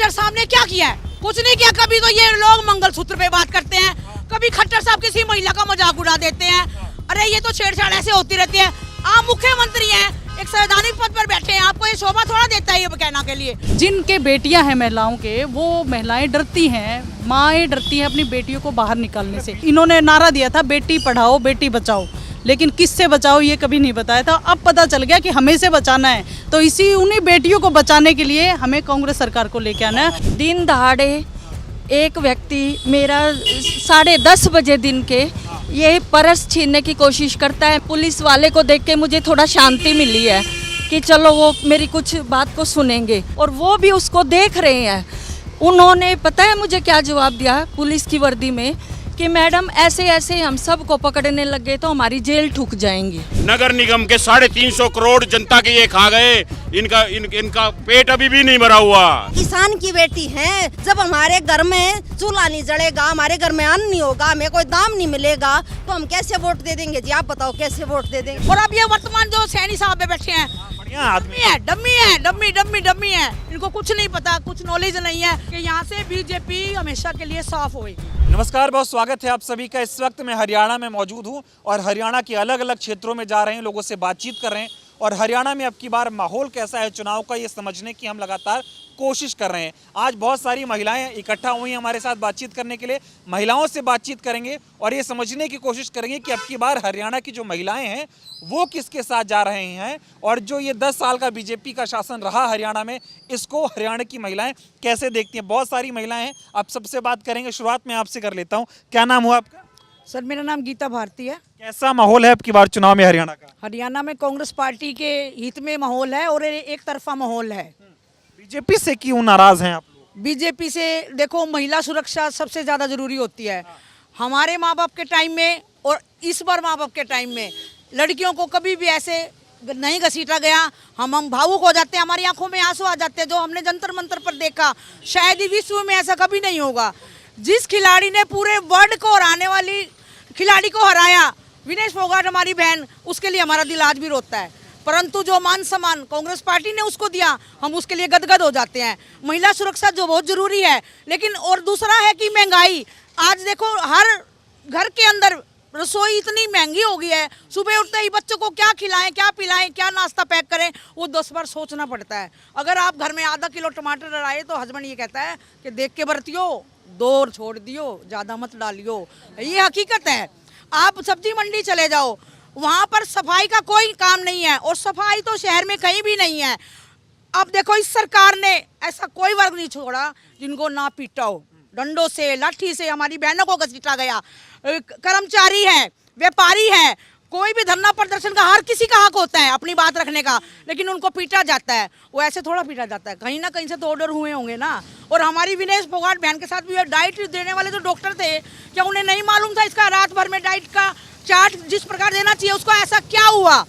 खट्टर साहब ने क्या किया है? कुछ नहीं किया। कभी तो ये लोग मंगलसूत्र पे बात करते हैं, कभी खट्टर साहब किसी महिला का मजाक उड़ा देते हैं। अरे ये तो छेड़छाड़ ऐसे होती रहती है। आप मुख्यमंत्री हैं, एक संवैधानिक पद पर बैठे हैं, आपको ये शोभा थोड़ा देता है ये कहना के लिए। जिनके बेटियां हैं महिलाओं के, वो महिलाएं डरती हैं, माएँ डरती हैं अपनी बेटियों को बाहर निकालने से। इन्होंने नारा दिया था बेटी पढ़ाओ बेटी बचाओ, लेकिन किससे बचाओ ये कभी नहीं बताया था। अब पता चल गया कि हमें से बचाना है, तो इसी उन्हीं बेटियों को बचाने के लिए हमें कांग्रेस सरकार को लेके आना है। दिन दहाड़े एक व्यक्ति मेरा 10:30 बजे दिन के ये पर्स छीनने की कोशिश करता है। पुलिस वाले को देख के मुझे थोड़ा शांति मिली है कि चलो वो मेरी कुछ बात को सुनेंगे, और वो भी उसको देख रहे हैं। उन्होंने पता है मुझे क्या जवाब दिया पुलिस की वर्दी में कि मैडम ऐसे ऐसे हम सबको पकड़ने लग गए तो हमारी जेल ठुक जाएंगी। नगर निगम के 350 करोड़ जनता के ये खा गए, इनका पेट अभी भी नहीं भरा हुआ। किसान की बेटी है, जब हमारे घर में चूल्हा नहीं जलेगा, हमारे घर में अन्न नहीं होगा, हमें कोई दाम नहीं मिलेगा, तो हम कैसे वोट दे देंगे जी? आप बताओ कैसे वोट दे देंगे? और अब ये वर्तमान जो सैनी साहब बैठे हैं, डम्मी है, डम्मी है। इनको कुछ नहीं पता, कुछ नॉलेज नहीं है कि यहाँ से बीजेपी हमेशा के लिए साफ होगी। नमस्कार, बहुत स्वागत है आप सभी का। इस वक्त मैं हरियाणा में मौजूद हूं और हरियाणा के अलग अलग क्षेत्रों में जा रहे हैं, लोगों से बातचीत कर रहे हैं। और हरियाणा में अब की बार माहौल कैसा है चुनाव का, ये समझने की हम लगातार कोशिश कर रहे हैं। आज बहुत सारी महिलाएं इकट्ठा हुई हैं हमारे साथ बातचीत करने के लिए। महिलाओं से बातचीत करेंगे और ये समझने की कोशिश करेंगे कि अब की बार हरियाणा की जो महिलाएं हैं वो किसके साथ जा रहे हैं, और जो ये 10 साल का बीजेपी का शासन रहा हरियाणा में, इसको हरियाणा की महिलाएं कैसे देखती हैं। बहुत सारी महिलाएं हैं, आप सबसे बात करेंगे। शुरुआत में आपसे कर लेता हूँ, क्या नाम हुआ आपका? सर मेरा नाम गीता भारती है। कैसा माहौल है अब की बार चुनाव में हरियाणा का? हरियाणा में कांग्रेस पार्टी के हित में माहौल है और एक तरफा माहौल है। बीजेपी से क्यों नाराज हैं आप लोग? बीजेपी से देखो, महिला सुरक्षा सबसे ज़्यादा जरूरी होती है। हमारे माँ बाप के टाइम में और इस बार माँ बाप के टाइम में लड़कियों को कभी भी ऐसे नहीं घसीटा गया। हम भावुक हो जाते हैं, हमारी आंखों में आंसू आ जाते हैं। जो हमने जंतर मंतर पर देखा, शायद ही विश्व में ऐसा कभी नहीं होगा। जिस खिलाड़ी ने पूरे वर्ल्ड को हराने वाली खिलाड़ी को हराया, विनेश फोगाट हमारी बहन, उसके लिए हमारा दिल आज भी रोता है। परंतु जो मान सम्मान कांग्रेस पार्टी ने उसको दिया, हम उसके लिए गदगद हो जाते हैं। महिला सुरक्षा जो बहुत जरूरी है, लेकिन और दूसरा है कि महंगाई। आज देखो हर घर के अंदर रसोई इतनी महंगी हो गई है, सुबह उठते ही बच्चों को क्या खिलाएं, क्या पिलाएं, क्या नाश्ता पैक करें, वो 10 बार सोचना पड़ता है। अगर आप घर में आधा किलो टमाटर लाए तो हस्बैंड ये कहता है कि देख के बरतियो, 2 छोड़ दियो, ज़्यादा मत डालियो। ये हकीकत है। आप सब्जी मंडी चले जाओ, वहाँ पर सफाई का कोई काम नहीं है, और सफाई तो शहर में कहीं भी नहीं है। अब देखो, इस सरकार ने ऐसा कोई वर्ग नहीं छोड़ा जिनको ना पीटा हो। डंडों से, लाठी से हमारी बहनों को घसीटा गया। कर्मचारी है, व्यापारी है, कोई भी धरना प्रदर्शन का हर किसी का हक होता है अपनी बात रखने का, लेकिन उनको पीटा जाता है। वो ऐसे थोड़ा पीटा जाता है, कहीं ना कहीं से तो ऑर्डर हुए होंगे ना। और हमारी विनेश फोगाट बहन के साथ भी डाइट देने वाले जो डॉक्टर थे, क्या उन्हें नहीं मालूम था इसका रात भर में डाइट का चार्ट जिस प्रकार देना चाहिए उसको ऐसा क्या हुआ?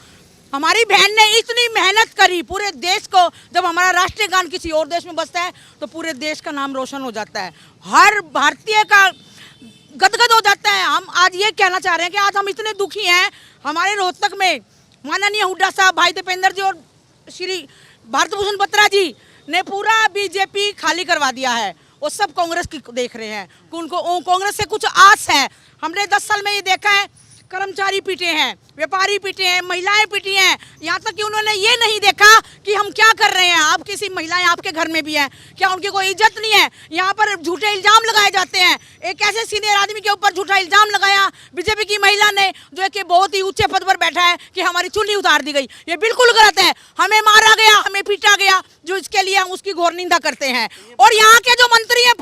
हमारी बहन ने इतनी मेहनत करी पूरे देश को। जब हमारा राष्ट्रीय गान किसी और देश में बजता है तो पूरे देश का नाम रोशन हो जाता है, हर भारतीय का गदगद हो जाता है। हम आज ये कहना चाह रहे हैं कि आज हम इतने दुखी हैं। हमारे रोहतक में माननीय हुड्डा साहब, भाई दीपेंद्र जी और श्री भारत भूषण बत्रा जी ने पूरा बीजेपी खाली करवा दिया है, और सब कांग्रेस की देख रहे हैं। उनको कांग्रेस से कुछ आस है। हमने 10 साल में ये देखा है, कर्मचारी पीटे हैं, व्यापारी पीटे हैं, महिलाएं पीटी हैं। यहाँ तक कि उन्होंने ये नहीं देखा कि हम क्या कर रहे हैं। आप किसी महिलाएं आपके घर में भी हैं, क्या उनकी कोई इज्जत नहीं है? यहाँ पर झूठे इल्जाम लगाए जाते हैं। एक ऐसे सीनियर आदमी के ऊपर झूठा इल्जाम लगाया बीजेपी की महिला ने, जो कि बहुत ही ऊंचे पद पर बैठा है, कि हमारी चुन्नी उतार दी गई। ये बिल्कुल गलत है। हमें मारा गया, हमें पीटा गया, जो इसके लिए हम उसकी घोर निंदा करते हैं। और यहाँ के जो मंत्री हैं,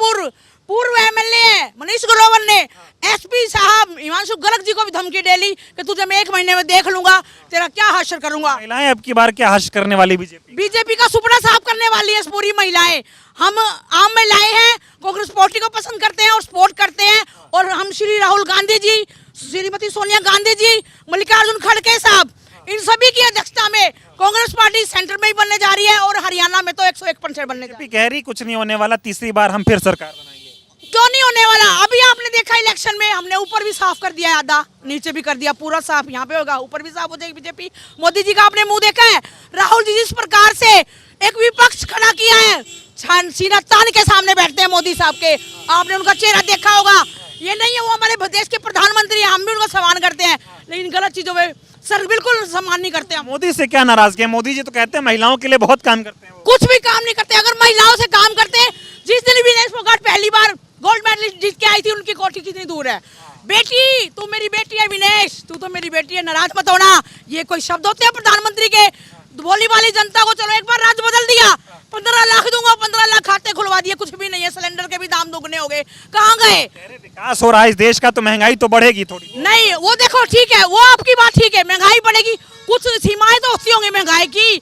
पूर्व एमएलए है मनीष ग्रोवर ने एसपी साहब हिमांशु गर्ग जी को भी धमकी डेली कि तुझे मैं 1 महीने में देख लूंगा, तेरा क्या हश्र करूंगा। महिलाएं अब की बार क्या हश्र करने वाली बीजेपी का सुपना साफ करने वाली है पूरी महिलाएं। हम आम महिलाएं हैं, कांग्रेस पार्टी को पसंद करते हैं और सपोर्ट करते हैं। और हम श्री राहुल गांधी जी, श्रीमती सोनिया गांधी जी, मल्लिकार्जुन खड़गे साहब, इन सभी की अध्यक्षता में कांग्रेस पार्टी सेंटर में ही बनने जा रही है, और हरियाणा में तो 101% बनने जा रही है। कह रही कुछ नहीं होने वाला, तीसरी बार हम फिर सरकार बनाएंगे। क्यों नहीं होने वाला? अभी आपने देखा इलेक्शन में हमने ऊपर भी साफ कर दिया है, आधा नीचे भी कर दिया, पूरा साफ यहाँ पे होगा, ऊपर भी साफ हो जाएगी बीजेपी। मोदी जी का आपने मुंह देखा है? राहुल जी जिस प्रकार से एक विपक्ष खड़ा किया है, सीना तान के सामने बैठते हैं मोदी साहब के, आपने उनका चेहरा देखा होगा। ये नहीं है वो हमारे देश के प्रधानमंत्री हैं, हम भी उनका सम्मान करते हैं, लेकिन गलत चीजों में सर बिल्कुल सम्मान नहीं करते हम। मोदी से क्या नाराजगी है? मोदी जी तो कहते हैं महिलाओं के लिए बहुत काम करते हैं वो। कुछ भी काम नहीं करते। अगर महिलाओं से काम करते, जिस दिन विनेश फोगाट पहली बार गोल्ड मेडलिस्ट जीत के आई थी, उनकी कोठी कितनी दूर है। बेटी, तू मेरी बेटी है विनेश, तू तो मेरी बेटी है, नाराज मत होना। ये कोई शब्द होते हैं प्रधानमंत्री के? बोली वाली जनता को चलो एक बार राज बदल दिया, 15 लाख दूंगा, 15 लाख खाते खुलवा दिए, कुछ भी नहीं है। सिलेंडर के भी दाम दुगने हो गए, कहाँ गए? विकास हो रहा है इस देश का तो महंगाई तो बढ़ेगी थोड़ी। नहीं, वो देखो ठीक है, वो आपकी बात ठीक है, महंगाई बढ़ेगी, कुछ सीमाएं तो होती होंगी महंगाई की,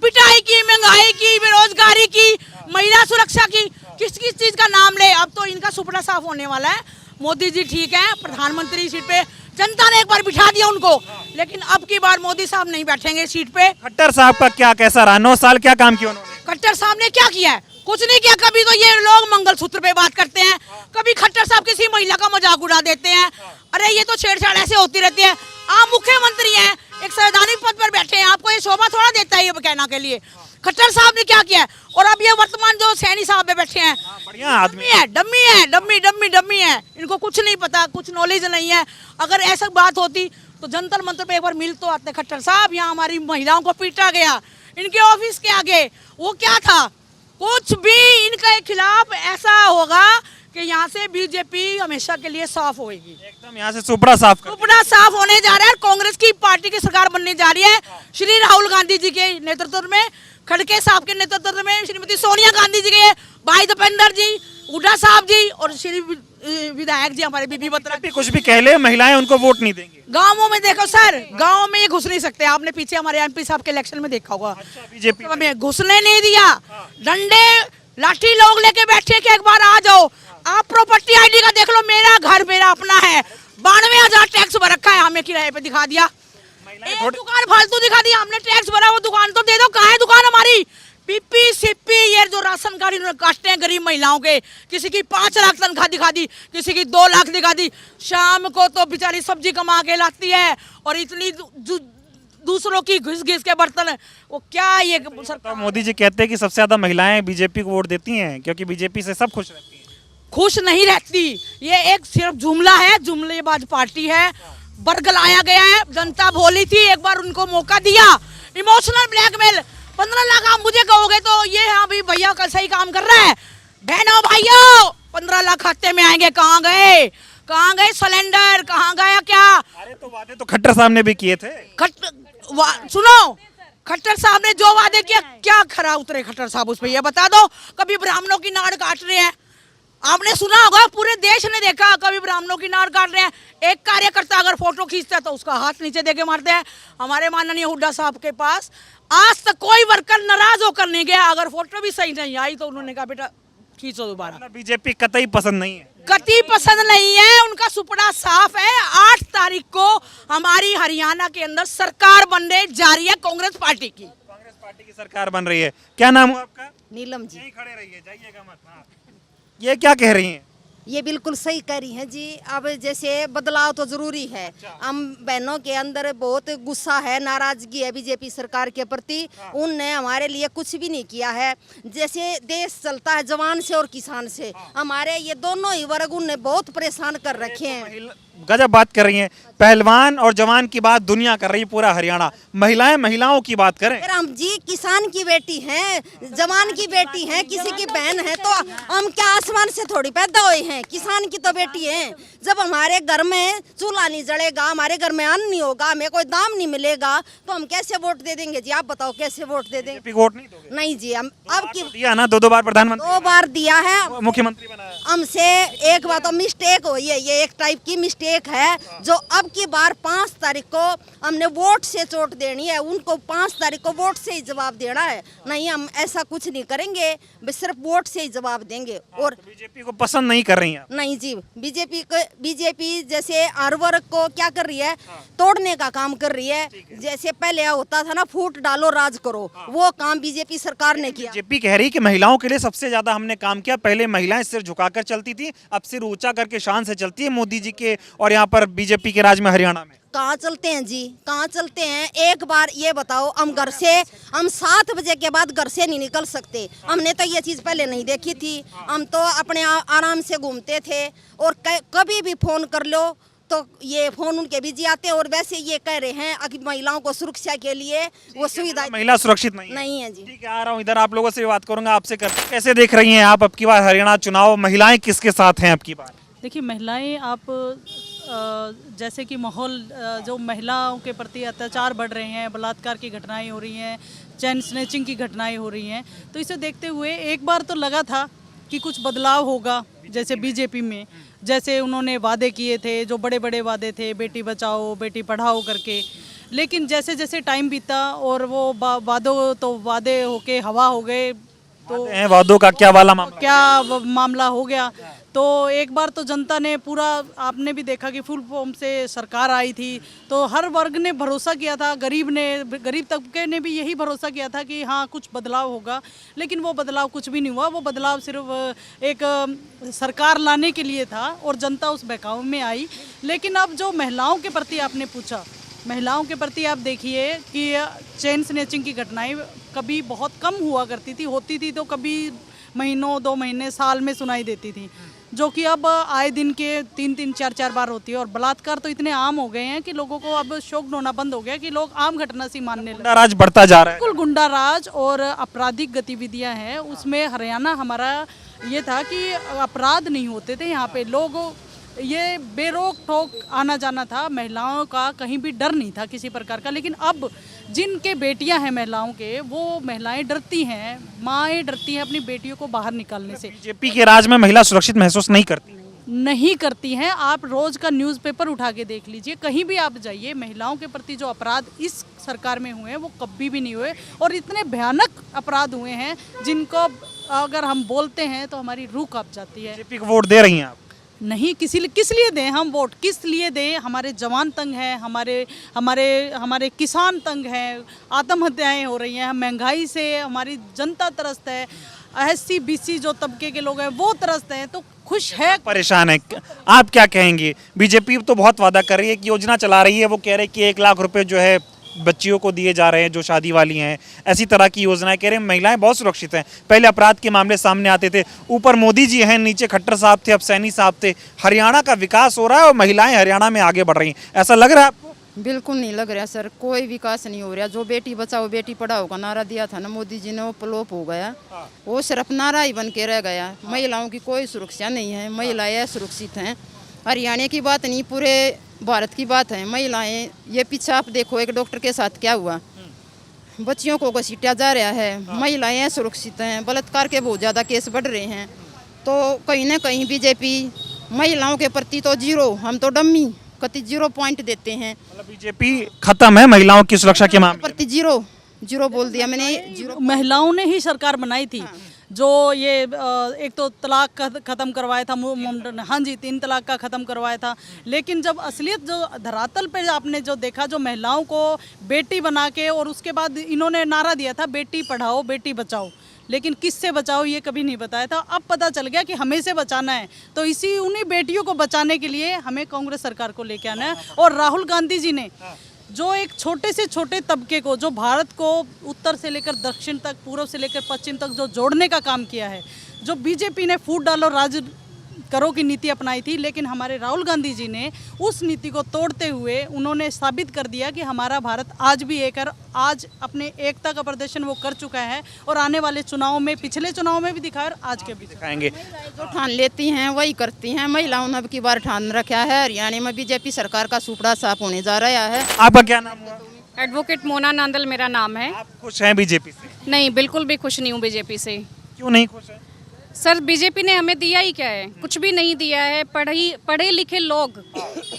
पिटाई की, महंगाई की, बेरोजगारी की, महिला सुरक्षा की, किस किस चीज का नाम ले। अब तो इनका सुपड़ा साफ होने वाला है। मोदी जी ठीक है, प्रधानमंत्री सीट पे जनता ने एक बार बिठा दिया उनको, लेकिन अब की बार मोदी साहब नहीं बैठेंगे सीट पे। खट्टर साहब का क्या कैसा रहा? 9 साल क्या काम किया उन्होंने? खट्टर साहब ने क्या किया है? कुछ नहीं किया। कभी तो ये लोग मंगलसूत्र पे बात करते हैं, कभी खट्टर साहब किसी महिला का मजाक उड़ा देते हैं। अरे ये तो छेड़छाड़ ऐसे होती रहती है। आप मुख्यमंत्री हैं, एक संवैधानिक पद पर बैठे हैं, आपको ये शोभा थोड़ा देता है ये कहना के लिए। खट्टर साहब ने क्या किया है? और अब ये वर्तमान जो सैनी साहब पे बैठे हैं, बढ़िया आदमी है, डम्मी है, डम्मी है, इनको कुछ नहीं पता, कुछ नॉलेज नहीं है। अगर ऐसा बात होती तो जंतर मंतर पे एक बार मिल तो आते। खट्टर साहब, यहाँ हमारी महिलाओं को पीटा गया इनके ऑफिस के आगे, वो क्या था? कुछ भी इनके खिलाफ ऐसा होगा कि यहाँ से बीजेपी हमेशा के लिए साफ होगी, एकदम यहाँ से सुपड़ा साफ कर। सुपड़ा साफ होने जा रहा है। कांग्रेस की पार्टी की सरकार बनने जा रही है, श्री राहुल गांधी जी के नेतृत्व में, खड़गे साहब के नेतृत्व में, श्रीमती सोनिया गांधी जी के भाई दीपेंद्र जी, हुड्डा साहब जी और श्री विधायक जी हमारे बीबी बत्रा। कुछ भी कह ले, महिलाएं उनको वोट नहीं देंगी। गाँवों में देखो सर, गाँव में ये घुस नहीं सकते। आपने पीछे हमारे एमपी साहब के इलेक्शन में देखा होगा, बीजेपी में घुसने नहीं दिया, डंडे लाठी लोग लेके बैठे कि एक बार आ जाओ। आप प्रॉपर्टी आईडी का देख लो, मेरा घर मेरा अपना है, 92,000 टैक्स भर रखा है, हमें किराए पे दिखा दिया। एक दुकान फालतू दिखा दिया, हमने टैक्स भरा, वो दुकान तो दे दो। कहाँ है दुकान हमारी? पीपी सिप्पी ये जो राशन कार्ड इन्होंने काटते हैं गरीब महिलाओं के, किसी की 5 लाख तनख्वाह दिखा दी, किसी की 2 लाख दिखा दी। शाम को तो बेचारी सब्जी कमा के लाती है और इतनी दूसरों की घिस घिस के बर्तन, वो क्या ये तो मोदी जी कहते हैं कि सबसे ज्यादा महिलाएं बीजेपी को वोट देती हैं क्योंकि बीजेपी से सब खुश रहती हैं। खुश नहीं रहती, ये एक सिर्फ जुमला है, जुमलेबाज पार्टी है, बरगलाया गया है। जनता भोली थी, एक बार उनको मौका दिया। इमोशनल ब्लैकमेल, 15 लाख आप मुझे कहोगे तो ये हाँ भाई भैया कल सही काम कर रहा है। बहनों भाइयों, 15 लाख खाते में आएंगे, कहाँ गए? कहाँ गए सिलेंडर? कहाँ गया क्या? अरे तो वादे तो खट्टर साहब ने भी किए थे। सुनो, खट्टर साहब ने जो वादे किया, क्या खरा उतरे खट्टर साहब उस पे? ये बता दो। कभी ब्राह्मणों की नाड़ काट रहे हैं, आपने सुना होगा, पूरे देश ने देखा, कभी ब्राह्मणों की नाड़ काट रहे हैं। एक कार्यकर्ता अगर फोटो खींचता है तो उसका हाथ नीचे देके मारते हैं। हमारे माननीय हुड्डा साहब के पास आज तक कोई वर्कर नाराज होकर नहीं गया, अगर फोटो भी सही नहीं आई तो उन्होंने कहा बेटा खींचो दोबारा। बीजेपी कतई पसंद नहीं है, कतई पसंद नहीं है, उनका सुपड़ा साफ है। 8 तारीख को हमारी हरियाणा के अंदर सरकार बनने जा रही है कांग्रेस पार्टी की। कांग्रेस पार्टी की सरकार बन रही है। क्या नाम है आपका? नीलम जी। यहीं खड़े रहिए, जाइएगा मत। हाँ। ये क्या कह रही हैं? ये बिल्कुल सही कह रही हैं जी। अब जैसे बदलाव तो जरूरी है। हम बहनों के अंदर बहुत गुस्सा है, नाराजगी है बीजेपी सरकार के प्रति। उनने हमारे लिए कुछ भी नहीं किया है। जैसे देश चलता है जवान से और किसान से, हमारे ये दोनों ही वर्ग उनने बहुत परेशान कर रखे हैं। गजब बात कर रही हैं। पहलवान और जवान की बात दुनिया कर रही है, पूरा हरियाणा। महिलाएं महिलाओं की बात करें। हम जी किसान की बेटी हैं, जवान की बेटी हैं, किसी की बहन है, तो हम क्या आसमान से थोड़ी पैदा हुए हैं? किसान की तो बेटी हैं। जब हमारे घर में चूल्हा नहीं जलेगा, हमारे घर में अन्न नहीं होगा, हमें कोई दाम नहीं मिलेगा, तो हम कैसे वोट दे देंगे जी? आप बताओ कैसे वोट दे देंगे? वोट नहीं दोगे? नहीं जी, हम अब की दिया ना, 2 बार प्रधानमंत्री, 2 बार दिया है, मुख्यमंत्री बनाया। हमसे एक बात तो मिस्टेक हुई है, ये एक टाइप की मिस्टेक है जो अब की बार 5 तारीख को हमने वोट से चोट देनी है। उनको 5 तारीख को वोट से ही जवाब देना है। नहीं, हम ऐसा कुछ नहीं करेंगे, बस सिर्फ वोट से ही जवाब देंगे। और बीजेपी को पसंद नहीं कर रही नहीं है। नहीं जी, बीजेपी जैसे हर वर्ग को क्या कर रही है, तोड़ने का काम कर रही है। जैसे पहले होता था ना, फूट डालो राज करो, वो काम बीजेपी सरकार ने किया। बीजेपी कह रही है कि महिलाओं के लिए सबसे ज्यादा हमने काम किया। पहले महिलाएं सिर झुकाकर चलती थी, अब सिर ऊंचा करके शान से चलती है मोदी जी के और यहाँ पर बीजेपी के राज में हरियाणा में। कहाँ चलते हैं जी, कहाँ चलते हैं? एक बार ये बताओ, हम 7 बजे के बाद घर से नहीं निकल सकते। हमने तो ये चीज पहले नहीं देखी थी। हम तो अपने आराम से घूमते थे, और कभी भी फोन कर लो तो ये फोन उनके बिजी आते हैं। और वैसे ये कह रहे हैं कि महिलाओं को सुरक्षा के लिए वो सुविधा महिला सुरक्षित नहीं है जी। ठीक है, आ रहा हूँ इधर, आप लोगों से भी बात करूंगा। आपसे कैसे देख रही हैं आप अब की बार हरियाणा चुनाव, महिलाएं किसके साथ हैं अब की बार? देखिए, महिलाएं आप जैसे कि माहौल जो महिलाओं के प्रति अत्याचार बढ़ रहे हैं, बलात्कार की घटनाएं हो रही हैं, चैन स्नैचिंग की घटनाएं हो रही हैं, तो इसे देखते हुए एक बार तो लगा था कि कुछ बदलाव होगा। जैसे बीजेपी में जैसे उन्होंने वादे किए थे, जो बड़े बड़े वादे थे, बेटी बचाओ बेटी पढ़ाओ करके, लेकिन जैसे जैसे टाइम बीता और वो वादे होके हवा हो गए। तो वादों का क्या वाला मामला? क्या मामला हो गया? तो एक बार तो जनता ने पूरा, आपने भी देखा कि फुल फॉर्म से सरकार आई थी, तो हर वर्ग ने भरोसा किया था, गरीब तबके ने भी यही भरोसा किया था कि हाँ कुछ बदलाव होगा, लेकिन वो बदलाव कुछ भी नहीं हुआ। वो बदलाव सिर्फ एक सरकार लाने के लिए था और जनता उस बहकावे में आई। लेकिन अब जो महिलाओं के प्रति आपने पूछा, महिलाओं के प्रति आप देखिए कि चेन स्नैचिंग की घटनाएं कभी बहुत कम हुआ करती थी, होती थी तो कभी महीनों 2 महीने साल में सुनाई देती थी, जो कि अब आए दिन के 3-3 4-4 बार होती है। और बलात्कार तो इतने आम हो गए हैं कि लोगों को अब शौक होना बंद हो गया कि लोग आम घटना सी मानने लगे। राज बढ़ता जा रहा है। बिल्कुल, गुंडा राज और आपराधिक गतिविधियां हैं उसमें। हरियाणा हमारा ये था कि अपराध नहीं होते थे यहाँ पे, लोग ये बेरोक टोक आना जाना था, महिलाओं का कहीं भी डर नहीं था किसी प्रकार का। लेकिन अब जिनके बेटियां हैं महिलाओं के, वो महिलाएं डरती हैं, माएँ डरती हैं अपनी बेटियों को बाहर निकालने से। बीजेपी के राज में महिला सुरक्षित महसूस नहीं करती हैं। आप रोज का न्यूज़पेपर उठा के देख लीजिए, कहीं भी आप जाइए, महिलाओं के प्रति जो अपराध इस सरकार में हुए हैं वो कभी भी नहीं हुए, और इतने भयानक अपराध हुए हैं जिनको अगर हम बोलते हैं तो हमारी रूह कांप जाती है। बीजेपी को वोट दे रही हैं आप? नहीं, किस लिए दें हम वोट? किस लिए दें? हमारे जवान तंग हैं, हमारे किसान तंग हैं, आत्महत्याएं हो रही हैं, महंगाई से हमारी जनता त्रस्त है, SC BC जो तबके के लोग हैं वो त्रस्त हैं। तो खुश है, परेशान है। आप क्या कहेंगे? बीजेपी तो बहुत वादा कर रही है कि योजना चला रही है, वो कह रहे हैं कि 1 लाख रुपए जो है बच्चियों को दिए जा रहे हैं जो शादी वाली हैं, ऐसी तरह की योजनाएं। कह रहे हैं महिलाएं बहुत सुरक्षित हैं। पहले अपराध के मामले सामने आते थे, ऊपर मोदी जी हैं, नीचे खट्टर साहब थे, अब सैनी साहब थे। हरियाणा का विकास हो रहा है और महिलाएं हरियाणा में आगे बढ़ रही हैं, ऐसा लग रहा है आपको? बिल्कुल नहीं लग रहा सर, कोई विकास नहीं हो रहा। जो बेटी बचाओ बेटी पढ़ाओ का नारा दिया था ना मोदी जी ने, वो फ्लॉप हो गया। वो सिर्फ नारा ही बन के रह गया। महिलाओं की कोई सुरक्षा नहीं है, महिलाएं असुरक्षित हैं। हरियाणा की बात नहीं, पूरे भारत की बात है। महिलाएं, ये पीछे आप देखो एक डॉक्टर के साथ क्या हुआ, बच्चियों को घसीटा जा रहा है। महिलाएं असुरक्षित हैं, बलात्कार के बहुत ज़्यादा केस बढ़ रहे हैं। तो कहीं ना कहीं बीजेपी महिलाओं के प्रति तो जीरो, हम तो डम्मी कति 0 पॉइंट देते हैं। मतलब बीजेपी खत्म है महिलाओं की सुरक्षा के मामले प्रति जीरो बोल दिया मैंने। 0 महिलाओं ने ही सरकार बनाई थी। जो ये एक तो तलाक ख़त्म करवाया था, हाँ जी 3 तलाक का ख़त्म करवाया था। लेकिन जब असलियत जो धरातल पे आपने जो देखा, जो महिलाओं को बेटी बना के, और उसके बाद इन्होंने नारा दिया था बेटी पढ़ाओ बेटी बचाओ, लेकिन किससे बचाओ ये कभी नहीं बताया था। अब पता चल गया कि हमें से बचाना है, तो उन्हीं बेटियों को बचाने के लिए हमें कांग्रेस सरकार को लेके आना है। और राहुल गांधी जी ने जो एक छोटे से छोटे तबके को, जो भारत को उत्तर से लेकर दक्षिण तक, पूर्व से लेकर पश्चिम तक जो जोड़ने का काम किया है, जो बीजेपी ने फूट डालो राज करो की नीति अपनाई थी, लेकिन हमारे राहुल गांधी जी ने उस नीति को तोड़ते हुए उन्होंने साबित कर दिया कि हमारा भारत आज भी एक है। आज अपने एकता का प्रदर्शन वो कर चुका है, और आने वाले चुनाव में, पिछले चुनाव में भी दिखाया और आज के भी दिखाएंगे। जो ठान लेती हैं वही करती हैं। महिलाओं ने अब की बार ठान रखा है, हरियाणा में बीजेपी सरकार का सुपड़ा साफ होने जा रहा है। आपका क्या नाम हुआ? एडवोकेट मोना नांदल मेरा नाम है। आप खुश हैं बीजेपी से? नहीं, बिल्कुल भी खुश नहीं हूँ बीजेपी से। क्यों नहीं खुश है? सर, बीजेपी ने हमें दिया ही क्या है? कुछ भी नहीं दिया है। पढ़े लिखे लोग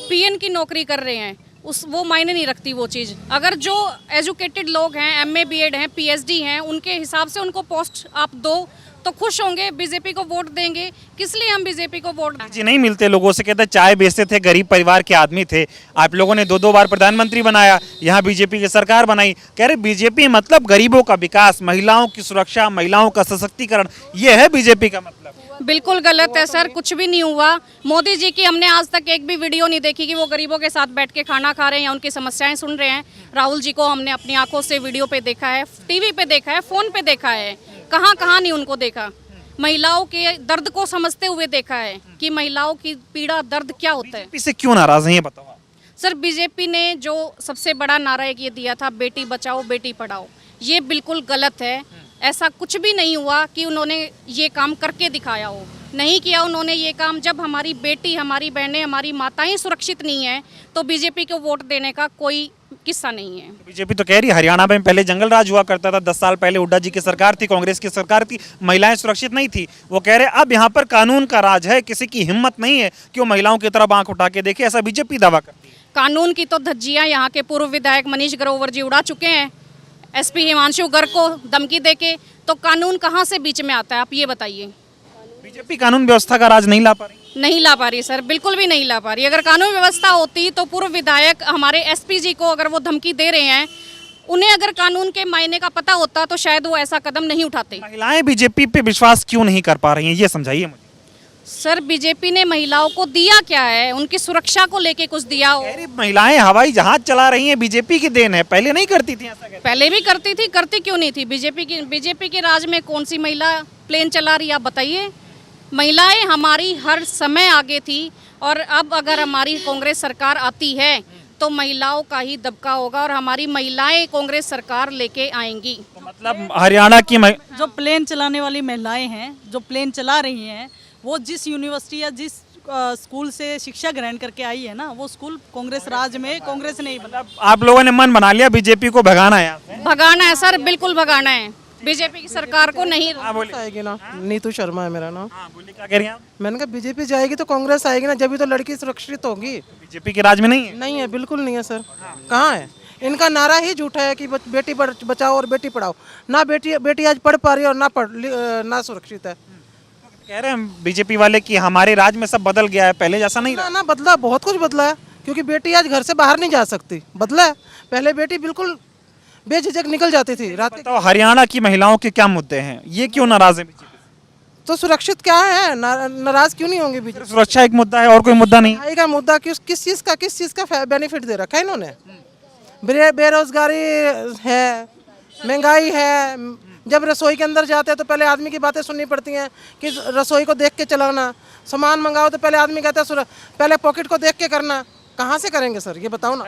PN की नौकरी कर रहे हैं, वो मायने नहीं रखती वो चीज़। अगर जो एजुकेटेड लोग हैं, MA BEd हैं, PhD हैं, उनके हिसाब से उनको पोस्ट आप दो, तो तो खुश होंगे, बीजेपी को वोट देंगे। किस लिए हम बीजेपी को वोट जी नहीं मिलते लोगों से, कहते चाय बेचते थे, गरीब परिवार के आदमी थे, आप लोगों ने 2-2 बार प्रधानमंत्री बनाया, यहाँ बीजेपी की सरकार बनाई, कह रहे बीजेपी मतलब गरीबों का विकास, महिलाओं की सुरक्षा, महिलाओं का सशक्तिकरण, ये है बीजेपी का मतलब। बिल्कुल गलत है सर, कुछ भी नहीं हुआ। मोदी जी की हमने आज तक एक भी वीडियो नहीं देखी कि वो गरीबों के साथ बैठ के खाना खा रहे हैं या उनकी समस्याएं सुन रहे हैं। राहुल जी को हमने अपनी आंखों से वीडियो पे देखा है, टीवी पे देखा है, फोन पे देखा है, कहाँ कहाँ नहीं उनको देखा। महिलाओं के दर्द को समझते हुए देखा है कि महिलाओं की पीड़ा दर्द क्या होता है। इससे क्यों नाराज हैं ये बताओ। सर बीजेपी ने जो सबसे बड़ा नारा एक ये दिया था, बेटी बचाओ बेटी पढ़ाओ, ये बिल्कुल गलत है। ऐसा कुछ भी नहीं हुआ कि उन्होंने ये काम करके दिखाया हो, नहीं किया उन्होंने ये काम। जब हमारी बेटी, हमारी बहनें, हमारी माताएं सुरक्षित नहीं है तो बीजेपी को वोट देने का कोई किस्सा नहीं है। बीजेपी तो कह रही है हरियाणा में पहले जंगल राज हुआ करता था, 10 साल पहले हुड्डा जी की सरकार थी, कांग्रेस की सरकार थी, महिलाएं सुरक्षित नहीं थी। वो कह रहे अब यहाँ पर कानून का राज है, किसी की हिम्मत नहीं है कि वो महिलाओं की तरफ आंख उठा के देखे, ऐसा बीजेपी दावा करती है। कानून की तो धज्जियां यहाँ के पूर्व विधायक मनीष ग्रोवर जी उड़ा चुके हैं, एसपी हिमांशु गर्ग को धमकी देके, तो कानून कहाँ से बीच में आता है आप ये बताइए। बीजेपी कानून व्यवस्था का राज नहीं ला पा रही। नहीं ला पा रही सर, बिल्कुल भी नहीं ला पा रही। अगर कानून व्यवस्था होती तो पूर्व विधायक हमारे एसपी जी को अगर वो धमकी दे रहे हैं, उन्हें अगर कानून के मायने का पता होता तो शायद वो ऐसा कदम नहीं उठाते। महिलाएं बीजेपी पे विश्वास क्यों नहीं कर पा रही हैं, ये समझाइए मुझे। सर बीजेपी ने महिलाओं को दिया क्या है? उनकी सुरक्षा को लेके कुछ दिया हो? अरे महिलाएं हवाई जहाज चला रही हैं, बीजेपी की देन है, पहले नहीं करती थी ऐसा। पहले भी करती थी, करती क्यों नहीं थी? बीजेपी के राज में कौन सी महिला प्लेन चला रही है आप बताइए। महिलाएं हमारी हर समय आगे थी और अब अगर हमारी कांग्रेस सरकार आती है तो महिलाओं का ही दबका होगा और हमारी महिलाएं कांग्रेस सरकार लेके आएंगी। तो मतलब हरियाणा की जो प्लेन चलाने वाली महिलाएं हैं, जो प्लेन चला रही हैं, वो जिस यूनिवर्सिटी या जिस स्कूल से शिक्षा ग्रहण करके आई है ना, वो स्कूल कांग्रेस राज में कांग्रेस ने ही बना। आप लोगों ने मन बना लिया बीजेपी को भगाना है यहाँ से। भगाना है सर, बिल्कुल भगाना है। बीजेपी की सरकार को नहीं आएगी ना। नीतू शर्मा है मेरा नाम। बोलिए क्या कह रही हैं आप? मैंने कहा बीजेपी जाएगी तो कांग्रेस आएगी ना, जब भी तो लड़की सुरक्षित होगी। बीजेपी के राज में नहीं है। नहीं है, बिल्कुल नहीं है सर। कहाँ है? इनका नारा ही झूठा है कि बेटी बचाओ और बेटी पढ़ाओ। ना बेटी आज पढ़ पा रही है और ना सुरक्षित है। कह रहे हैं बीजेपी वाले कि हमारे राज में सब बदल गया है, पहले जैसा नहीं रहा। ना बदला, बहुत कुछ बदला है, क्योंकि बेटी आज घर से बाहर नहीं जा सकती। बदला है, पहले बेटी बिल्कुल बेझिझक निकल जाती थी रात। तो हरियाणा की महिलाओं के क्या मुद्दे हैं, ये क्यों नाराज है बीजेपी? तो सुरक्षित क्या है, नाराज क्यों नहीं होंगे बीजेपी? सुरक्षा एक मुद्दा है और कोई मुद्दा नहीं। का मुद्दा किस चीज़ का बेनिफिट दे रखा है इन्होंने? बेरोजगारी है, महंगाई है। जब रसोई के अंदर जाते हैं तो पहले आदमी की बातें सुननी पड़ती हैं कि रसोई को देख के चलाना, सामान मंगाओ तो पहले आदमी कहता है पहले पॉकेट को देख के करना। कहाँ से करेंगे सर, ये बताओ ना।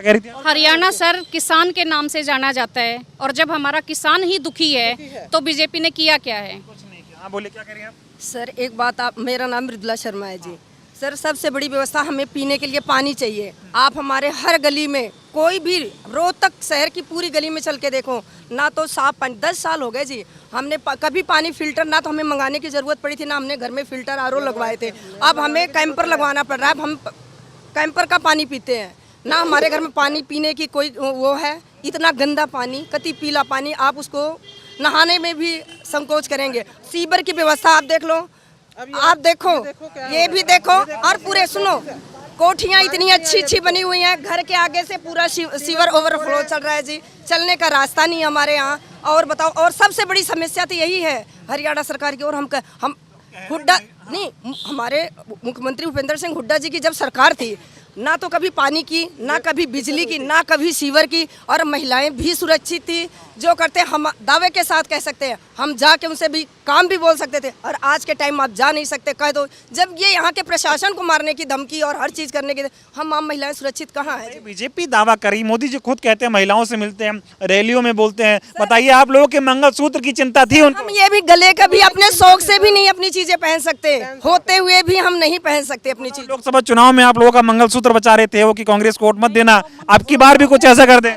हरियाणा सर किसान के नाम से जाना जाता है और जब हमारा किसान ही दुखी है तो बीजेपी ने किया क्या है? कुछ नहीं किया। हाँ बोले क्या कह रही हैं आप? सर एक बात, आप, मेरा नाम मृदुला शर्मा है जी। सर सबसे बड़ी व्यवस्था, हमें पीने के लिए पानी चाहिए। आप हमारे हर गली में, कोई भी रोहतक शहर की पूरी गली में चल के देखो ना तो साफ पानी। 10 साल हो गए जी, हमने कभी पानी फिल्टर ना तो हमें मंगाने की ज़रूरत पड़ी थी, ना हमने घर में फिल्टर आरओ लगवाए थे। अब हमें कैंपर लगवाना पड़ रहा है। अब हम कैंपर का पानी पीते हैं ना, हमारे घर में पानी पीने की कोई वो है। इतना गंदा पानी, कति पीला पानी, आप उसको नहाने में भी संकोच करेंगे। सीवर की व्यवस्था आप देख लो, आप देखो, ये भी देखो। और पूरे सुनो, कोठियाँ इतनी अच्छी बनी हुई हैं, घर के आगे से पूरा सीवर ओवरफ्लो चल रहा है जी, चलने का रास्ता नहीं है हमारे यहाँ। और बताओ, और सबसे बड़ी समस्या तो यही है हरियाणा सरकार की। और हम हुड्डा नहीं, हमारे मुख्यमंत्री भूपेंद्र सिंह हुड्डा जी की जब सरकार थी, ना तो कभी पानी की, ना कभी बिजली की, ना कभी सीवर की, और महिलाएं भी सुरक्षित थी। जो करते हम दावे के साथ कह सकते हैं, हम जाके उनसे भी काम भी बोल सकते थे। और आज के टाइम आप जा नहीं सकते, कह दो। जब ये यहाँ के प्रशासन को मारने की धमकी और हर चीज़ करने की, हम आम महिलाएं सुरक्षित कहाँ हैं? बीजेपी दावा करी, मोदी जी खुद कहते हैं महिलाओं से मिलते हैं, रैलियों में बोलते हैं। बताइए आप लोगों के मंगलसूत्र की चिंता थी उनको? हम ये भी गले का भी अपने शौक से भी नहीं अपनी चीजें पहन सकते, होते हुए भी हम नहीं पहन सकते अपनी चीज। लोकसभा चुनाव में आप लोगों का मंगलसूत्र बचा रहे थे वो कि कांग्रेस को वोट मत देना, अब की बार भी कुछ ऐसा कर दें?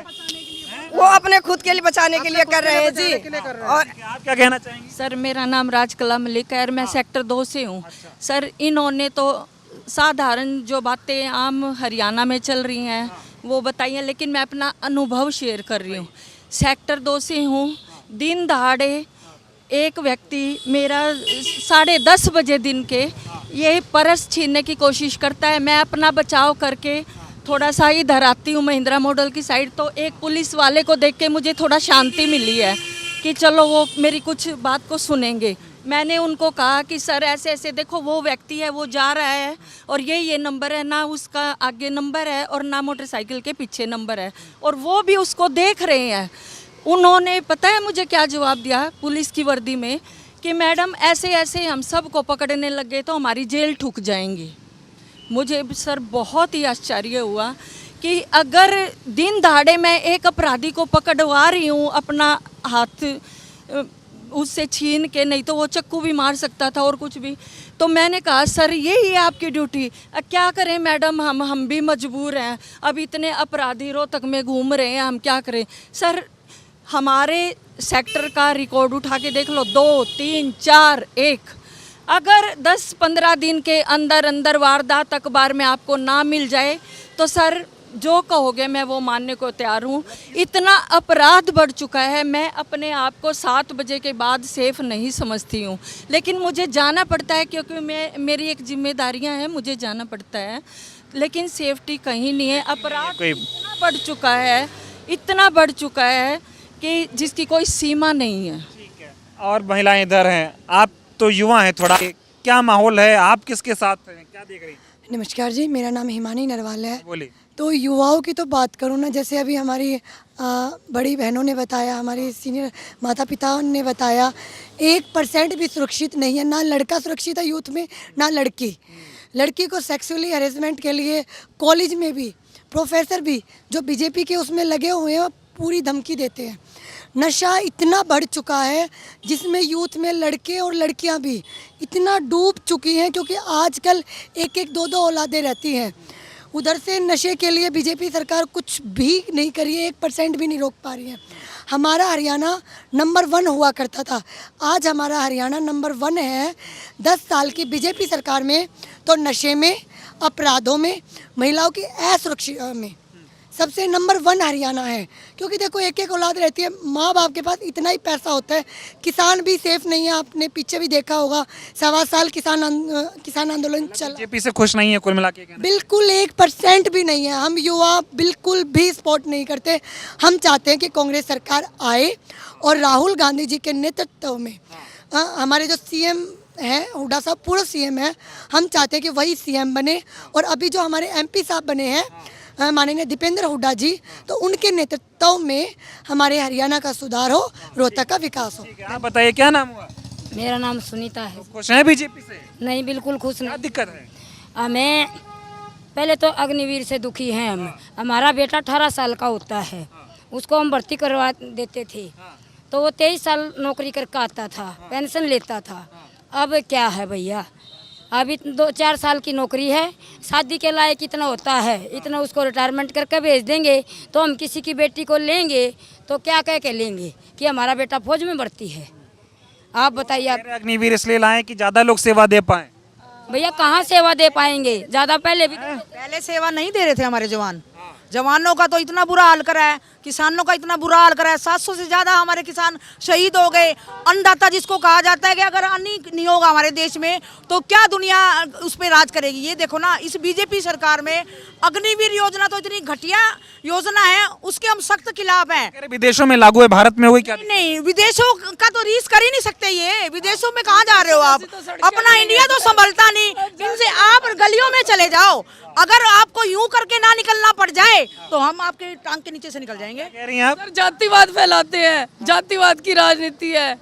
वो अपने खुद के लिए बचाने के लिए कर रहे हैं जी। और आप क्या कहना चाहेंगे? सर मेरा नाम राजकला मलिक है और मैं सेक्टर 2 से हूँ। सर इन्होंने तो साधारण जो बातें आम हरियाणा में चल रही हैं वो बताइए, लेकिन मैं अपना अनुभव शेयर कर रही हूँ। सेक्टर 2 से हूँ। दिन दहाड़े एक व्यक्ति मेरा 10:30 बजे दिन के ये पर्स छीनने की कोशिश करता है। मैं अपना बचाव करके थोड़ा सा इधर आती हूँ महिंद्रा मॉडल की साइड, तो एक पुलिस वाले को देख के मुझे थोड़ा शांति मिली है कि चलो वो मेरी कुछ बात को सुनेंगे। मैंने उनको कहा कि सर ऐसे ऐसे देखो वो व्यक्ति है, वो जा रहा है और ये नंबर है, ना उसका आगे नंबर है और ना मोटरसाइकिल के पीछे नंबर है, और वो भी उसको देख रहे हैं। उन्होंने पता है मुझे क्या जवाब दिया पुलिस की वर्दी में कि मैडम ऐसे ऐसे हम सबको पकड़ने लग गए तो हमारी जेल ठुक जाएंगी। मुझे सर बहुत ही आश्चर्य हुआ कि अगर दिन दहाड़े मैं एक अपराधी को पकड़वा रही हूँ अपना हाथ उससे छीन के, नहीं तो वो चक्कू भी मार सकता था और कुछ भी, तो मैंने कहा सर यही है आपकी ड्यूटी। क्या करें मैडम, हम भी मजबूर हैं, अब इतने अपराधी रोहतक में घूम रहे हैं, हम क्या करें। सर हमारे सेक्टर का रिकॉर्ड उठा के देख लो, 2, 3, 4, 1। अगर 10-15 दिन के अंदर अंदर वारदात अखबार में आपको ना मिल जाए तो सर जो कहोगे मैं वो मानने को तैयार हूँ। इतना अपराध बढ़ चुका है, मैं अपने आप को 7 बजे के बाद सेफ नहीं समझती हूँ, लेकिन मुझे जाना पड़ता है क्योंकि मेरी एक जिम्मेदारियाँ हैं, मुझे जाना पड़ता है, लेकिन सेफ्टी कहीं नहीं है। अपराध इतना बढ़ चुका है, इतना बढ़ चुका है कि जिसकी कोई सीमा नहीं है। ठीक है, और महिलाएं इधर हैं, आप तो युवा हैं, थोड़ा क्या माहौल है, आप किसके साथ हैं, क्या देख रही हैं? नमस्कार जी, मेरा नाम हिमानी नरवाल है। बोलिए। तो युवाओं की तो बात करूँ ना, जैसे अभी हमारी बड़ी बहनों ने बताया, हमारे सीनियर माता पिता ने बताया, 1% भी सुरक्षित नहीं है। ना लड़का सुरक्षित है यूथ में, ना लड़की। लड़की को सेक्सुअली हैरेसमेंट के लिए कॉलेज में भी प्रोफेसर भी जो बीजेपी के उसमें लगे हुए हैं पूरी धमकी देते हैं। नशा इतना बढ़ चुका है जिसमें यूथ में लड़के और लड़कियां भी इतना डूब चुकी हैं, क्योंकि आजकल 1-1, 2-2 औलादें रहती हैं। उधर से नशे के लिए बीजेपी सरकार कुछ भी नहीं करी है, 1% भी नहीं रोक पा रही है। हमारा हरियाणा नंबर 1 हुआ करता था, आज हमारा हरियाणा नंबर 1 है 10 साल की बीजेपी सरकार में। तो नशे में, अपराधों में, महिलाओं की असुरक्षा में सबसे नंबर 1 हरियाणा है। क्योंकि देखो 1-1 औलाद रहती है, माँ बाप के पास इतना ही पैसा होता है। किसान भी सेफ नहीं है, आपने पीछे भी देखा होगा, 1.25 साल किसान आंदोलन चला। बीजेपी से खुश नहीं है कुल मिला के? बिल्कुल 1% भी नहीं है। हम युवा बिल्कुल भी सपोर्ट नहीं करते। हम चाहते हैं कि कांग्रेस सरकार आए और राहुल गांधी जी के नेतृत्व में हमारे जो सीएम हैं, हुड्डा साहब पूर्व सीएम है, हम चाहते हैं कि वही सीएम बने। और अभी जो हमारे एमपी साहब बने हैं माननीय दीपेंद्र हुड्डा जी, तो उनके नेतृत्व में हमारे हरियाणा का सुधार हो, रोहतक का विकास हो। आप बताइए क्या नाम हुआ? मेरा नाम सुनीता है। खुश हैं बीजेपी से? नहीं, बिल्कुल खुश क्या नहीं। दिक्कत है? हमें पहले तो अग्निवीर से दुखी हैं हम। हमारा बेटा 18 साल का होता है, उसको हम भर्ती करवा देते थे तो वो 23 साल नौकरी करके आता था, पेंशन लेता था। अब क्या है भैया, अभी 2-4 साल की नौकरी है, शादी के लायक इतना होता है, इतना उसको रिटायरमेंट करके भेज देंगे। तो हम किसी की बेटी को लेंगे तो क्या कह के लेंगे कि हमारा बेटा फौज में भर्ती है। आप बताइए। आप अग्निवीर इसलिए लाए कि ज़्यादा लोग सेवा दे पाएं। भैया कहाँ सेवा दे पाएंगे, ज़्यादा पहले सेवा नहीं दे रहे थे हमारे जवान। जवानों का तो इतना बुरा हाल करा है, किसानों का इतना बुरा हाल करा है। 700 से ज़्यादा हमारे किसान शहीद हो गए। अन्नदाता जिसको कहा जाता है कि अगर अन्न नहीं होगा हमारे देश में तो क्या दुनिया उस पर राज करेगी। ये देखो ना, इस बीजेपी सरकार में अग्निवीर योजना तो इतनी घटिया योजना है, उसके हम सख्त खिलाफ हैं। विदेशों में लागू है, भारत में हुई क्या? नहीं, विदेशों का तो रीस कर ही नहीं सकते। ये विदेशों में कहाँ जा रहे हो आप? अपना इंडिया तो संभलता नहीं। इनसे आप गलियों में चले जाओ, अगर आपको यूं करके ना निकलना पड़ जाए तो हम आपके टांग के नीचे से निकल जाएंगे। कह रही हैं आप? जातिवाद फैलाते हैं, जातिवाद की राजनीति है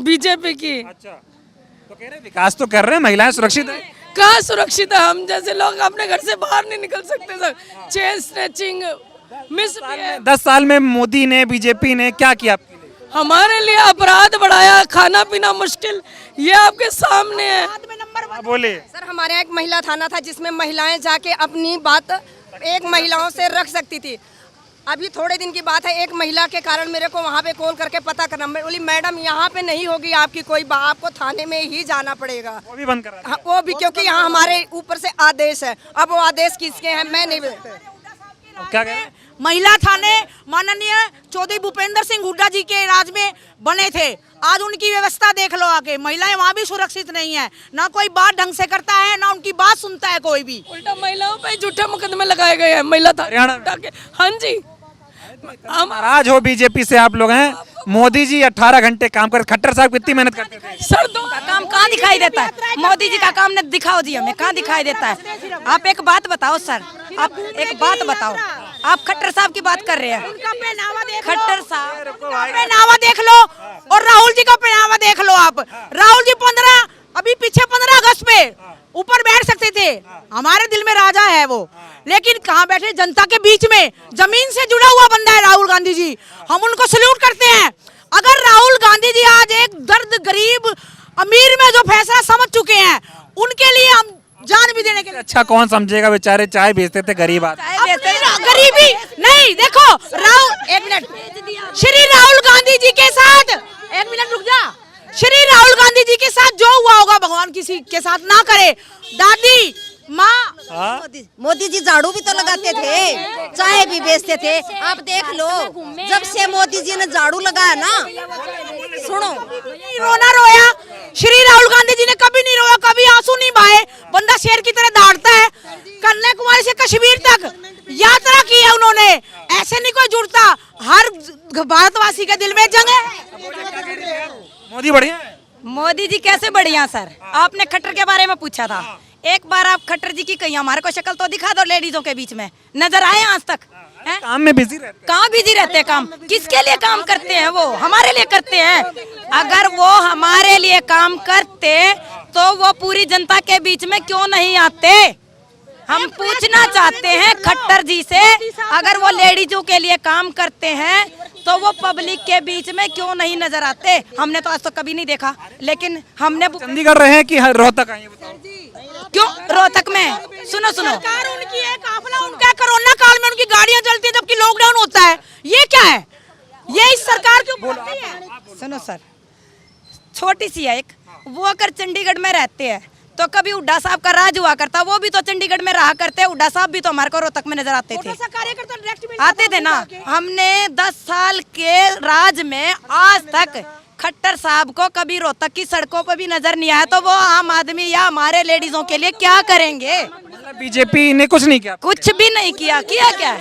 बीजेपी की। अच्छा, तो कह रहे हैं विकास तो कर रहे हैं, महिलाएं सुरक्षित है। कहाँ सुरक्षित है? हम जैसे लोग अपने घर से बाहर नहीं निकल सकते सर। चेन स्नैचिंग, मिस 10 साल में मोदी ने, बीजेपी ने क्या किया आपके लिए? हमारे लिए अपराध बढ़ाया, खाना पीना मुश्किल, ये आपके सामने है। बोले सर, हमारे यहाँ एक महिला थाना था जिसमें महिलाएं जाके अपनी बात एक महिलाओं से रख सकती थी। अभी थोड़े दिन की बात है, एक महिला के कारण मेरे को वहाँ पे कॉल करके पता करना, मैं बोली मैडम यहाँ पे नहीं होगी आपकी कोई बात, आपको थाने में ही जाना पड़ेगा। वो भी बंद करा दिया। वो भी क्योंकि यहाँ हमारे ऊपर से आदेश है। अब वो आदेश किसके हैं मैं नहीं बताती। क्या कह रहे हैं? महिला थाने माननीय चौधरी भूपेंद्र सिंह हुड्डा जी के राज में बने थे। आज उनकी व्यवस्था देख लो आके, महिलाएं वहाँ भी सुरक्षित नहीं है, ना कोई बात ढंग से करता है, ना उनकी बात सुनता है कोई भी। उल्टा महिलाओं पे झूठे मुकदमे लगाए गए हैं महिला हरियाणा में? थाने। हाँ जी, नाराज हो बीजेपी से आप लोग हैं? मोदी जी 18 घंटे काम कर, खट्टर साहब कितनी मेहनत करते थे? सर दो काम कहाँ दिखाई देता है? मोदी जी का काम ने दिखाओ जी, हमें कहाँ दिखाई देता है? आप एक बात बताओ सर, आप एक बात बताओ, आप खट्टर साहब की बात कर रहे हैं, उनका पहनावा देख लो, खट्टर साहब पहनावा देख लो, और राहुल जी का पहनावा देख लो आप। राहुल जी 15 अगस्त पे ऊपर बैठ सकते थे, हमारे दिल में राजा है वो, लेकिन कहाँ बैठे? जनता के बीच में, जमीन से जुड़ा हुआ बंदा है राहुल गांधी जी, हम उनको सल्यूट करते हैं। अगर राहुल गांधी जी आज एक दर्द गरीब अमीर में जो फैसला समझ चुके हैं, उनके लिए हम जान भी देने के लिए। अच्छा कौन समझेगा, बेचारे चाय बेचते थे गरीब आदमी। गरीबी नहीं, देखो राहुल, एक मिनट, श्री राहुल गांधी जी के साथ, एक मिनट रुक जा, श्री राहुल गांधी जी के साथ जो हुआ होगा भगवान किसी के साथ ना करे। दादी माँ, मोदी जी झाड़ू भी तो लगाते थे, चाय भी बेचते थे। आप देख लो, जब से मोदी जी ने झाड़ू लगाया ना, सुनो, रोना रोया, श्री राहुल गांधी जी ने कभी नहीं रोया, कभी आंसू नहीं बहाए, बंदा शेर की तरह दौड़ता है। कन्याकुमारी से कश्मीर तक यात्रा की है उन्होंने, ऐसे नहीं कोई जुड़ता, हर भारतवासी के दिल में जंग है। मोदी बढ़िया है? मोदी जी कैसे बढ़िया सर? आपने खट्टर के बारे में पूछा था, एक बार आप खट्टर जी की कहीं हमारे को शक्ल तो दिखा दो, लेडीजों के बीच में नजर आए आज तक? काम में बिजी रहते? कहाँ बिजी रहते हैं? काम किसके लिए काम करते हैं? वो हमारे लिए करते हैं। अगर वो हमारे लिए काम करते तो वो पूरी जनता के बीच में क्यों नहीं आते? हम पूछना चाहते हैं खट्टर जी से, अगर वो लेडीजों के लिए काम करते हैं तो वो पब्लिक के बीच में क्यों नहीं नजर आते? हमने तो आज तक कभी नहीं देखा, लेकिन हमने चंडीगढ़ रहे हैं कि रोहतक आए? क्यों रोहतक में? सुनो सरकार उनकी है, काफिला उनका है, कोरोना काल में उनकी गाड़ियां चलती है जबकि लॉकडाउन होता है, ये क्या है? ये इस सरकार की उपलब्धि है। सुनो सर, छोटी सी है एक, वो अगर चंडीगढ़ में रहते हैं तो कभी हुड्डा साहब का राज हुआ करता, वो भी तो चंडीगढ़ में रहा करते, हुड्डा साहब भी तो हमारे को रोहतक में नजर आते थे, आते थे ना। हमने 10 साल के राज में आज तक खट्टर साहब को कभी रोहतक की सड़कों पर भी नजर नहीं आया, तो वो आम आदमी या हमारे लेडीजों के लिए क्या करेंगे? बीजेपी ने कुछ नहीं किया? कुछ भी नहीं किया। किया क्या?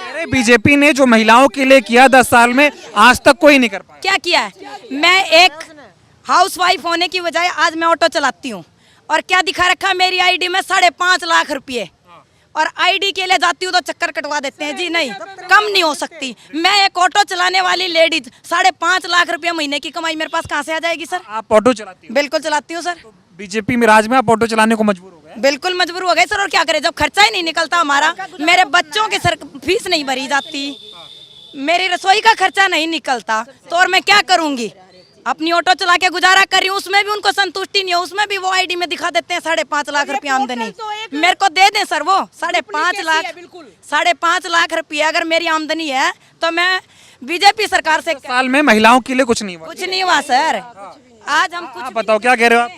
अरे बीजेपी ने जो महिलाओं के लिए किया 10 साल में, आज तक कोई नहीं कर पाया। क्या किया है? मैं एक हाउसवाइफ होने की बजाय आज मैं ऑटो चलाती हूँ, और क्या दिखा रखा मेरी आईडी में 5.5 लाख रुपये, और आईडी के लिए जाती हूँ तो चक्कर कटवा देते हैं। जी नहीं, कम नहीं हो सकती। मैं एक ऑटो चलाने वाली लेडीज, 5.5 लाख रुपया महीने की कमाई मेरे पास कहाँ से आ जाएगी सर? आप ऑटो चलाती हैं? बिल्कुल चलाती हूँ सर। बीजेपी में राज में आप ऑटो चलाने को मजबूर हो गए? बिल्कुल मजबूर हो गए सर, और क्या करें जब खर्चा ही नहीं निकलता हमारा, मेरे बच्चों के सर फीस नहीं भरी जाती, मेरी रसोई का खर्चा नहीं निकलता, तो और मैं क्या करूँगी? अपनी ऑटो चला के गुजारा कर रही हूँ, उसमें भी उनको संतुष्टि नहीं है, उसमें भी वो आईडी में दिखा देते हैं 5.5 लाख रुपया आमदनी। मेरे को दे दें सर वो 5.5 लाख रुपया अगर मेरी आमदनी है, तो मैं बीजेपी सरकार से। साल में महिलाओं के लिए कुछ नहीं हुआ? कुछ नहीं हुआ सर। आज हम कुछ बताओ क्या कह रहे हो आप?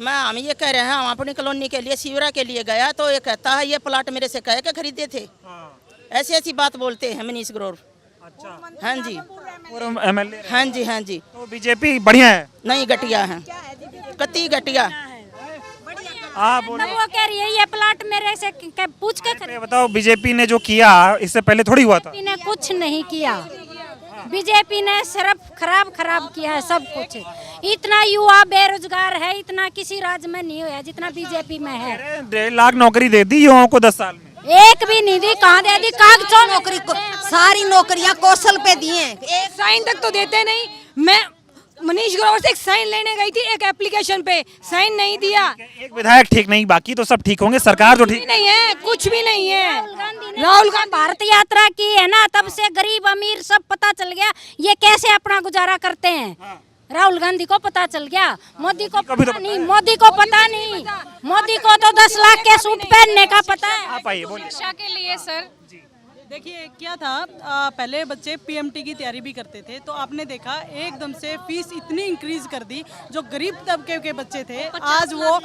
हम ये कह रहे हैं, हम अपनी कॉलोनी के लिए शिवरा के लिए गया तो ये कहता है ये प्लाट मेरे से कह के खरीदे थे, ऐसी ऐसी बात बोलते हैं मनीष ग्रोवर। अच्छा। हाँ जी, और एमएलए? हाँ जी, हाँ जी। तो बीजेपी बढ़िया है? नहीं, घटिया है, कति घटिया। बोलो। वो कह रही है ये प्लाट मेरे से पूछ के बताओ, बीजेपी ने जो किया इससे पहले थोड़ी हुआ था? ने कुछ नहीं किया, बीजेपी ने सिर्फ खराब किया है सब कुछ। इतना युवा बेरोजगार है, इतना किसी राज्य में नहीं हुआ जितना बीजेपी में है। 1.5 लाख नौकरी दे दी युवाओं को 10 साल में? एक भी नहीं दी। कहाँ दे दी? कागजों नौकरी को, सारी नौकरियां कौशल पे दी हैं, एक साइन तक तो देते नहीं। मैं मनीष ग्रोवर से एक साइन लेने गई थी, एक एप्लीकेशन पे साइन नहीं दिया। एक विधायक ठीक नहीं, बाकी तो सब ठीक होंगे, सरकार तो ठीक नहीं है, कुछ भी नहीं है। राहुल गांधी भारत यात्रा की है ना, तब से गरीब अमीर सब पता चल गया ये कैसे अपना गुजारा करते हैं। राहुल गांधी को पता चल गया, मोदी को पता नहीं, मोदी को पता नहीं, मोदी को तो 10 लाख के सूट पहनने का पता है। आप आइए बोलिए। सुरक्षा के लिए सर देखिए क्या था, पहले बच्चे पीएमटी की तैयारी भी करते थे, तो आपने देखा एकदम से फीस इतनी इंक्रीज कर दी। जो गरीब तबके के बच्चे थे आज वो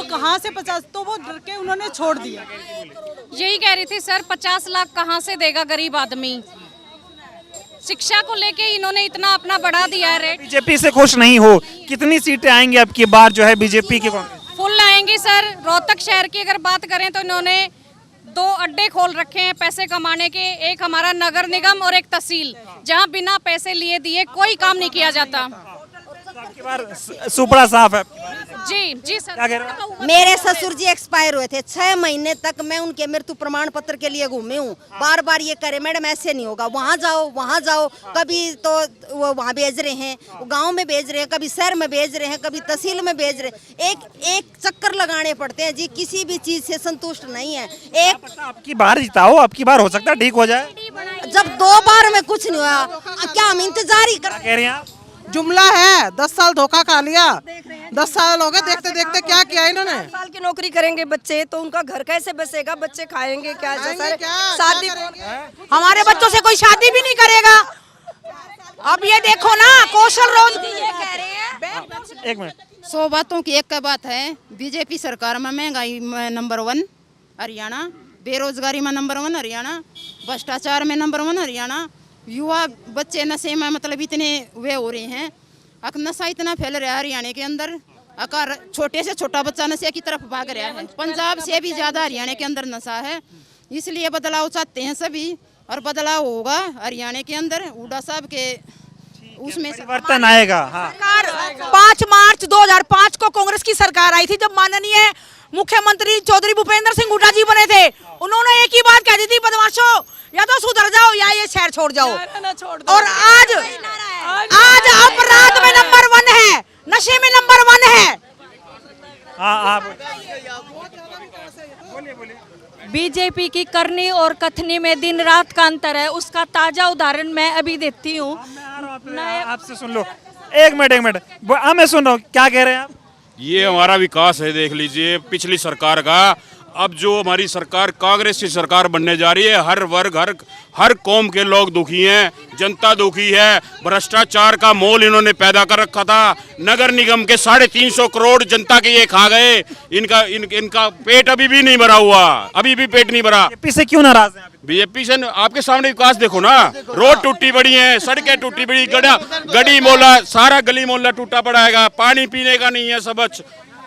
कहाँ से 50, तो वो डर के उन्होंने छोड़ दिया। यही कह रही थी सर, 50 लाख कहाँ से देगा गरीब आदमी। शिक्षा को लेके इन्होंने इतना अपना बढ़ा दिया है रेट। बीजेपी से खुश नहीं हो, कितनी सीटें आएंगी अब की बार जो है बीजेपी की? फुल आएंगी सर। रोहतक शहर की अगर बात करें तो इन्होंने 2 अड्डे खोल रखे हैं पैसे कमाने के, एक हमारा नगर निगम और एक तहसील, जहां बिना पैसे लिए दिए कोई काम नहीं किया जाता। आपकी बार सुपड़ा साफ है। जी सर। क्या कह रहे हो? मेरे ससुर जी एक्सपायर हुए थे, 6 महीने तक मैं उनके मृत्यु प्रमाण पत्र के लिए घूमी हूँ। बार बार ये करे मैडम ऐसे नहीं होगा, वहाँ जाओ। कभी तो वो वहाँ भेज रहे हैं, गांव में भेज रहे हैं, कभी शहर में भेज रहे हैं, कभी तहसील में भेज रहे हैं। एक चक्कर लगाने पड़ते हैं जी, किसी भी चीज से संतुष्ट नहीं है। आपकी बार जिताओ, आपकी बार हो सकता है ठीक हो जाए। जब 2 बार में कुछ नहीं हुआ, क्या हम इंतजार ही कर? कह रही हैं आप? जुमला है, 10 साल धोखा खा लिया, 10 साल हो गए देखते देखते क्या किया इन्होंने। 10 साल की नौकरी करेंगे बच्चे तो उनका घर कैसे बसेगा, बच्चे खाएंगे क्या? सर शादी हमारे बच्चों से कोई शादी भी नहीं करेगा। अब ये देखो ना, कौशल रोज ये कह रहे हैं। एक मिनट, 100 बातों की एक का बात है, बीजेपी सरकार में महंगाई में नंबर 1 हरियाणा, बेरोजगारी में नंबर 1 हरियाणा, भ्रष्टाचार में नंबर 1 हरियाणा, युवा बच्चे नशे में मतलब इतने वे हो रहे हैं, नशा इतना फैल रहा है हरियाणा के अंदर, अकार छोटे से छोटा बच्चा नशे की तरफ भाग रहा है। पंजाब से भी ज़्यादा हरियाणा के अंदर नशा है, इसलिए बदलाव चाहते हैं सभी, और बदलाव होगा हरियाणा के अंदर। हुड्डा साहब के उसमें परिवर्तन आएगा। हाँ। 5 मार्च 2005 को कांग्रेस की सरकार आई थी, जब माननीय मुख्यमंत्री चौधरी भूपेंद्र सिंह हुड्डा जी बने थे। उन्होंने एक ही बात कह दी थी, बदमाशों या तो सुधर जाओ या ये शहर छोड़ जाओ। और आज अपराध में नंबर 1 है, नशे में नंबर 1 है। बीजेपी की करनी और कथनी में दिन रात का अंतर है, उसका ताजा उदाहरण मैं अभी देती हूँ। आपसे सुन लो, एक मिनट, मैं सुन रहा हूँ, क्या कह रहे हैं आप? ये हमारा विकास है, देख लीजिए पिछली सरकार का। अब जो हमारी सरकार कांग्रेस की सरकार बनने जा रही है, हर वर्ग हर कौम के लोग दुखी हैं, जनता दुखी है। भ्रष्टाचार का मोल इन्होंने पैदा कर रखा था। नगर निगम के 350 करोड़ जनता के ये खा गए। इनका पेट अभी भी नहीं भरा हुआ, अभी भी पेट नहीं भरा। बीजेपी से क्यों नाराज हैं? बीजेपी से आपके सामने विकास देखो ना, रोड टूटी पड़ी है, सड़कें टूटी पड़ी, गली मोहल्ला सारा गली मोहल्ला टूटा पड़ा है। पानी पीने का नहीं है, सब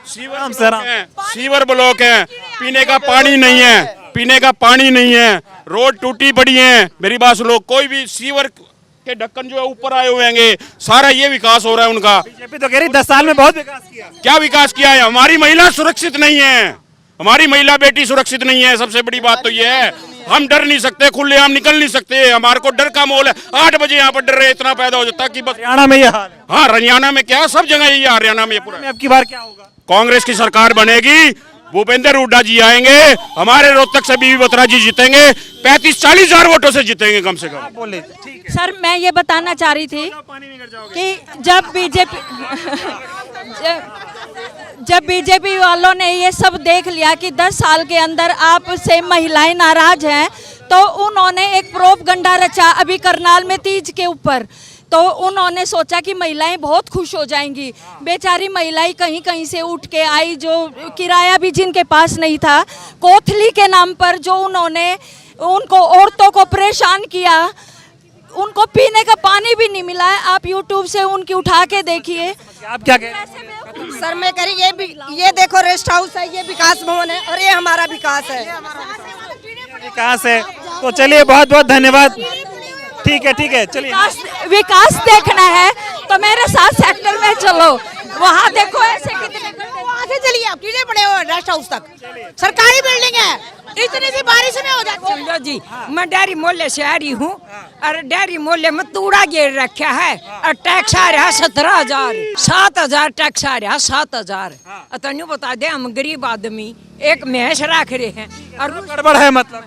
सीवर ब्लॉक है, पीने का पानी नहीं है, रोड टूटी पड़ी है। मेरी बात सुनो, कोई भी सीवर के ढक्कन जो है ऊपर आए हुए हैं, सारा ये विकास हो रहा है उनका। बीजेपी तो कह रही 10 साल में बहुत विकास किया। क्या विकास किया है? हमारी महिला सुरक्षित नहीं है, हमारी महिला बेटी सुरक्षित नहीं है। सबसे बड़ी बात तो ये है, हम डर नहीं सकते, खुलेआम निकल नहीं सकते, हमारे को डर का माहौल है। 8 बजे यहाँ पर डर रहे इतना पैदा हो जाता है कि बस। हरियाणा में ये हाल है। हाँ, हरियाणा में क्या, सब जगह यही, हरियाणा में पूरा। अब की बार क्या होगा? कांग्रेस की सरकार बनेगी, भूपेंद्र हुड्डा जी आएंगे, हमारे रोहतक से बीबी बत्रा जी जीतेंगे, 35-40 हजार वोटों से जीतेंगे कम से कम। बोले सर मैं ये बताना चाह रही थी कि जब बीजेपी वालों ने ये सब देख लिया कि 10 साल के अंदर आपसे महिलाएं नाराज हैं, तो उन्होंने एक प्रोपगंडा रचा अभी करनाल में तीज के ऊपर। तो उन्होंने सोचा कि महिलाएं बहुत खुश हो जाएंगी। बेचारी महिलाएं कहीं कहीं से उठ के आई, जो किराया भी जिनके पास नहीं था, कोथली के नाम पर जो उन्होंने उनको औरतों को परेशान किया, उनको पीने का पानी भी नहीं मिला है। आप यूट्यूब से उनकी उठा के देखिए। आप क्या कह रहे हैं? सर मैं कह रही ये देखो रेस्ट हाउस है, ये विकास भवन है, और ये हमारा विकास है। विकास है तो चलिए, बहुत बहुत धन्यवाद। ठीक है, चलिए। विकास देखना है तो मेरे साथ सेक्टर में चलो, वहाँ देखो ऐसे कितने, वहाँ से चलिए, आप किले पड़े हो रेस्ट हाउस तक, सरकारी बिल्डिंग है, इतनी सी बारिश में हो जाती है। समझो जी, मैं डेयरी मोहल्ले से आ रही हूँ, और डेयरी मोहल्ले में तूड़ा गिर रखा है, और टैक्स आ रहा 17,000, 7,000 टैक्स आ रहा 7,000। तनु बता दे, हम गरीब आदमी एक भैंस रख रहे हैं, और गड़बड़ है मतलब।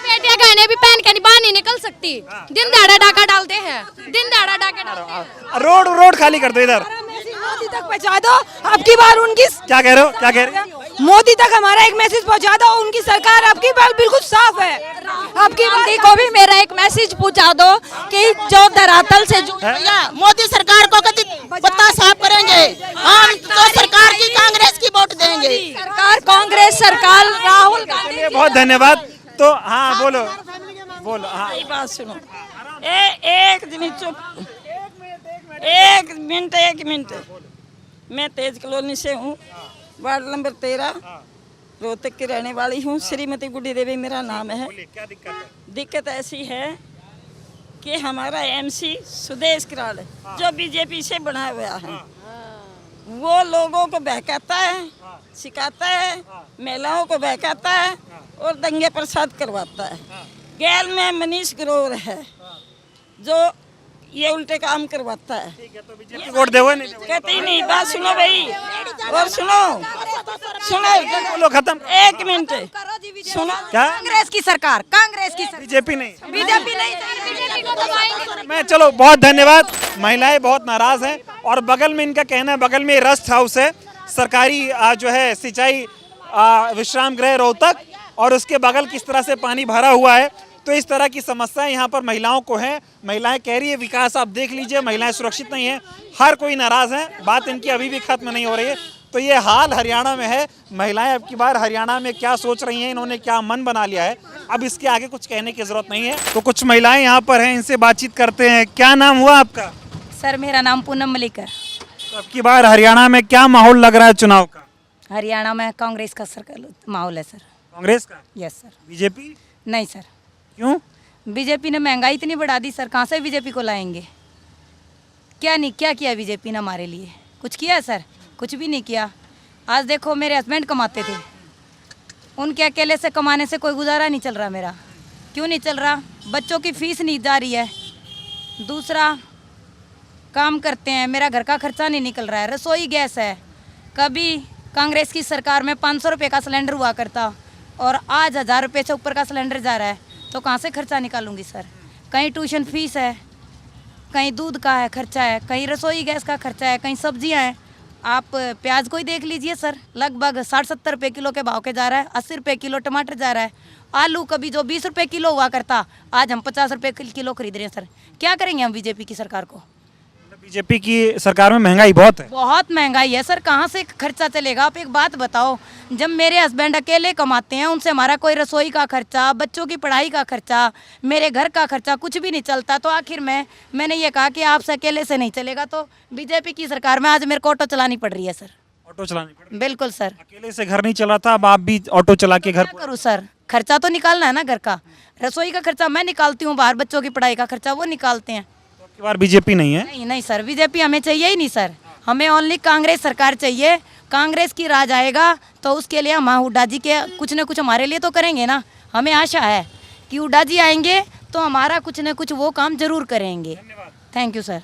बेटियां गहने भी पहन के नहीं बाहर नहीं निकल सकती, दिन दहाड़ा डाका डालते हैं, दिन दहाड़ा डाके डालते हैं। रोड खाली कर दो इधर, मोदी तक पहुँचा दो। अब की बार उनकी क्या कह रहे हो? मोदी तक हमारा एक मैसेज पहुंचा दो, उनकी सरकार आपकी बात बिल्कुल साफ है। आपकी गांधी को भी मेरा एक मैसेज पहुंचा दो कि जो धरातल से भैया मोदी सरकार को कभी पत्ता साफ करेंगे, हम तो सरकार की कांग्रेस की वोट देंगे। सरकार कांग्रेस सरकार राहुल गांधी। चलिए, बहुत धन्यवाद। तो हाँ बोलो बोलो। हाँ बात सुनो, एक मिनट चुप, एक मिनट। मैं तेज कॉलोनी से हूँ, वार्ड नंबर 13, रोहतक की रहने वाली हूँ। श्रीमती गुड्डी देवी मेरा नाम है। क्या दिक्कत है? दिक्कत ऐसी है कि हमारा एमसी सुदेश कराल जो बीजेपी से बना हुआ है, वो लोगों को बहकाता है, सिखाता है, महिलाओं को बहकाता है और दंगे प्रसाद करवाता है। गैल में मनीष ग्रोवर है जो ये उल्टे काम करवाता है। तो बीजेपी वोट देवो नहीं देवो? कहते ही नहीं। बात सुनो भाई, और सुनो बोलो खत्म। एक मिनट सुनो। क्या कांग्रेस की सरकार, कांग्रेस की सरकार, बीजेपी नहीं? बीजेपी नहीं। मैं चलो बहुत धन्यवाद। महिलाएं बहुत नाराज हैं और बगल में इनका कहना है, बगल में रेस्ट हाउस है सरकारी जो है सिंचाई विश्राम गृह रोहतक, और उसके बगल किस तरह से पानी भरा हुआ है। तो इस तरह की समस्याएं यहाँ पर महिलाओं को हैं। महिलाएं कह रही है विकास आप देख लीजिए, महिलाएं सुरक्षित नहीं है, हर कोई नाराज है, बात इनकी अभी भी खत्म नहीं हो रही है। तो ये हाल हरियाणा में है। महिलाएं अब की बार हरियाणा में क्या सोच रही हैं, इन्होंने क्या मन बना लिया है, अब इसके आगे कुछ कहने की जरूरत नहीं है। तो कुछ महिलाएं यहाँ पर हैं, इनसे बातचीत करते हैं। क्या नाम हुआ आपका? सर मेरा नाम पूनम मलिक है। तो अब की बार हरियाणा में क्या माहौल लग रहा है चुनाव का? हरियाणा में कांग्रेस का सरकार माहौल है सर। कांग्रेस का? Yes sir. बीजेपी नहीं सर, क्यों? बीजेपी ने महंगाई इतनी बढ़ा दी सर, कहाँ से बीजेपी को लाएंगे? क्या किया बीजेपी ने हमारे लिए? कुछ किया सर? कुछ भी नहीं किया। आज देखो मेरे हस्बैंड कमाते थे, उनके अकेले से कमाने से कोई गुजारा नहीं चल रहा मेरा। क्यों नहीं चल रहा? बच्चों की फीस नहीं जा रही है, दूसरा काम करते हैं, मेरा घर का खर्चा नहीं निकल रहा है, रसोई गैस है। कभी कांग्रेस की सरकार में 500 रुपये का सिलेंडर हुआ करता और आज 1000 रुपये से ऊपर का सिलेंडर जा रहा है, तो कहाँ से खर्चा निकालूंगी सर? कहीं ट्यूशन फीस है, कहीं दूध का है खर्चा है, कहीं रसोई गैस का खर्चा है, कहीं सब्जियां हैं। आप प्याज को ही देख लीजिए सर, लगभग 60-70 रुपये किलो के भाव के जा रहा है। 80 रुपये किलो टमाटर जा रहा है। आलू कभी जो 20 रुपये किलो हुआ करता, आज हम 50 रुपये किलो खरीद रहे हैं सर। क्या करेंगे हम बीजेपी की सरकार को? बीजेपी की सरकार में महंगाई बहुत है। बहुत महंगाई है सर, कहाँ से खर्चा चलेगा? आप एक बात बताओ, जब मेरे हस्बैंड अकेले कमाते हैं, उनसे हमारा कोई रसोई का खर्चा, बच्चों की पढ़ाई का खर्चा, मेरे घर का खर्चा कुछ भी नहीं चलता, तो आखिर मैंने ये कहा कि आपसे अकेले से नहीं चलेगा, तो बीजेपी की सरकार में आज मेरे को ऑटो चलानी पड़ रही है सर। ऑटो चलानी पड़ी? बिल्कुल सर। अकेले से घर नहीं चला था, अब आप भी ऑटो चला के घर क्या करूँ सर? खर्चा तो निकालना है ना घर का। रसोई का खर्चा मैं निकालती हूँ, बाहर बच्चों की पढ़ाई का खर्चा वो निकालते हैं। की बार बीजेपी नहीं है? नहीं सर, बीजेपी हमें चाहिए ही नहीं सर, हमें ओनली कांग्रेस सरकार चाहिए। कांग्रेस की राज आएगा तो उसके लिए हम हुड्डा जी के कुछ न कुछ हमारे लिए तो करेंगे ना। हमें आशा है कि हुड्डा जी आएंगे तो हमारा कुछ न कुछ वो काम जरूर करेंगे। Thank you sir.